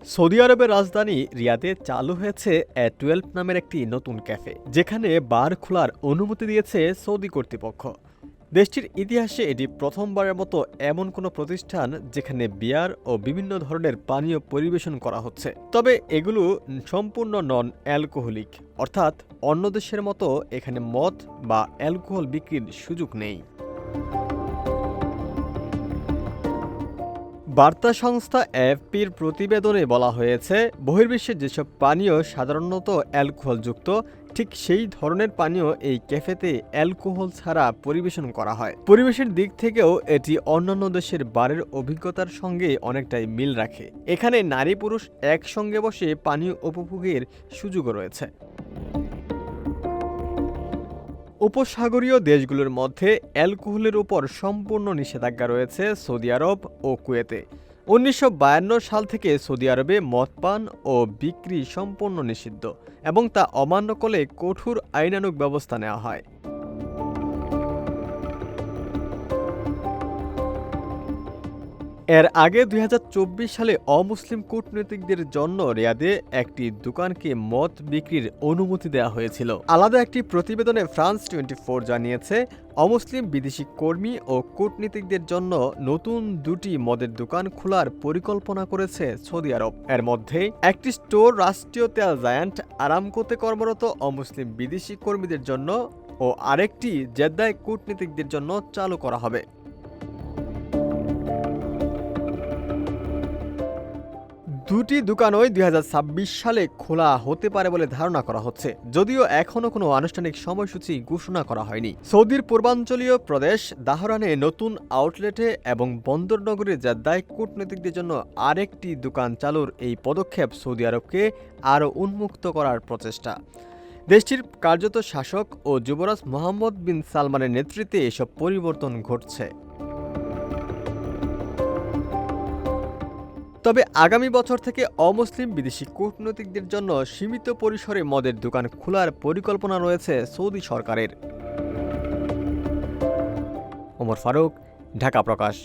Saudi আরবের রাজধানী রিয়াদে চালু হয়েছে A12 নামের একটি নতুন ক্যাফে, যেখানে বার খোলার অনুমতি দিয়েছে সৌদি কর্তৃপক্ষ। দেশটির ইতিহাসে এটি প্রথমবারের মতো এমন কোনো প্রতিষ্ঠান যেখানে বিয়ার ও বিভিন্ন ধরনের পানীয় পরিবেশন করা হচ্ছে। তবে এগুলো সম্পূর্ণ নন অ্যালকোহলিক, অর্থাৎ অন্য দেশের মতো এখানে মদ বা অ্যালকোহল বিক্রির সুযোগ নেই। বার্তা সংস্থা এএফপির প্রতিবেদনে বলা হয়েছে, বহির্বিশ্বে যেসব পানীয় সাধারণত অ্যালকোহলযুক্ত, ঠিক সেই ধরনের পানীয় এই ক্যাফেতে অ্যালকোহল ছাড়া পরিবেশন করা হয়। পরিবেশের দিক থেকেও এটি অন্যান্য দেশের বারের অভিজ্ঞতার সঙ্গে অনেকটাই মিল রাখে। এখানে নারী পুরুষ একসঙ্গে বসে পানীয় উপভোগের সুযোগও রয়েছে। উপসাগরীয় দেশগুলোর মধ্যে অ্যালকোহলের উপর সম্পূর্ণ নিষেধাজ্ঞা রয়েছে সৌদি আরব ও কুয়েতে। ১৯৫২ সাল থেকে সৌদি আরবে মদ পান ও বিক্রি সম্পূর্ণ নিষিদ্ধ এবং তা অমান্য করলে কঠোর আইনানুগ ব্যবস্থা নেওয়া হয়। এর আগে ২০২৪ সালে অমুসলিম কূটনীতিকদের জন্য রিয়াদে একটি দোকানকে মদ বিক্রির অনুমতি দেওয়া হয়েছিল। আলাদা একটি প্রতিবেদনে ফ্রান্স 24 জানিয়েছে, অমুসলিম বিদেশি কর্মী ও কূটনীতিকদের জন্য নতুন দুটি মদের দোকান খোলার পরিকল্পনা করেছে সৌদি আরব। এর মধ্যে একটি স্টোর রাষ্ট্রীয় তেল জায়ান্ট আরামকোতে কর্মরত অমুসলিম বিদেশি কর্মীদের জন্য ও আরেকটি জেদ্দায় কূটনীতিকদের জন্য চালু করা হবে। দুটি দোকানই ২০২৬ সালে খোলা হতে পারে বলে ধারণা করা হচ্ছে, যদিও এখনও কোনো আনুষ্ঠানিক সময়সূচি ঘোষণা করা হয়নি। সৌদির পূর্বাঞ্চলীয় প্রদেশ দাহরানে নতুন আউটলেটে এবং বন্দরনগরীর জেদ্দায় কূটনীতিকদের জন্য আরেকটি দোকান চালুর এই পদক্ষেপ সৌদি আরবকে আরও উন্মুক্ত করার প্রচেষ্টা। দেশটির কার্যত শাসক ও যুবরাজ মোহাম্মদ বিন সালমানের নেতৃত্বে এসব পরিবর্তন ঘটছে। তবে আগামী বছর থেকে অমুসলিম বিদেশি কূটনীতিকদের জন্য সীমিত পরিসরে মদের দোকান খোলার পরিকল্পনা রয়েছে সৌদি সরকারের। ওমর ফারুক, ঢাকা প্রকাশ।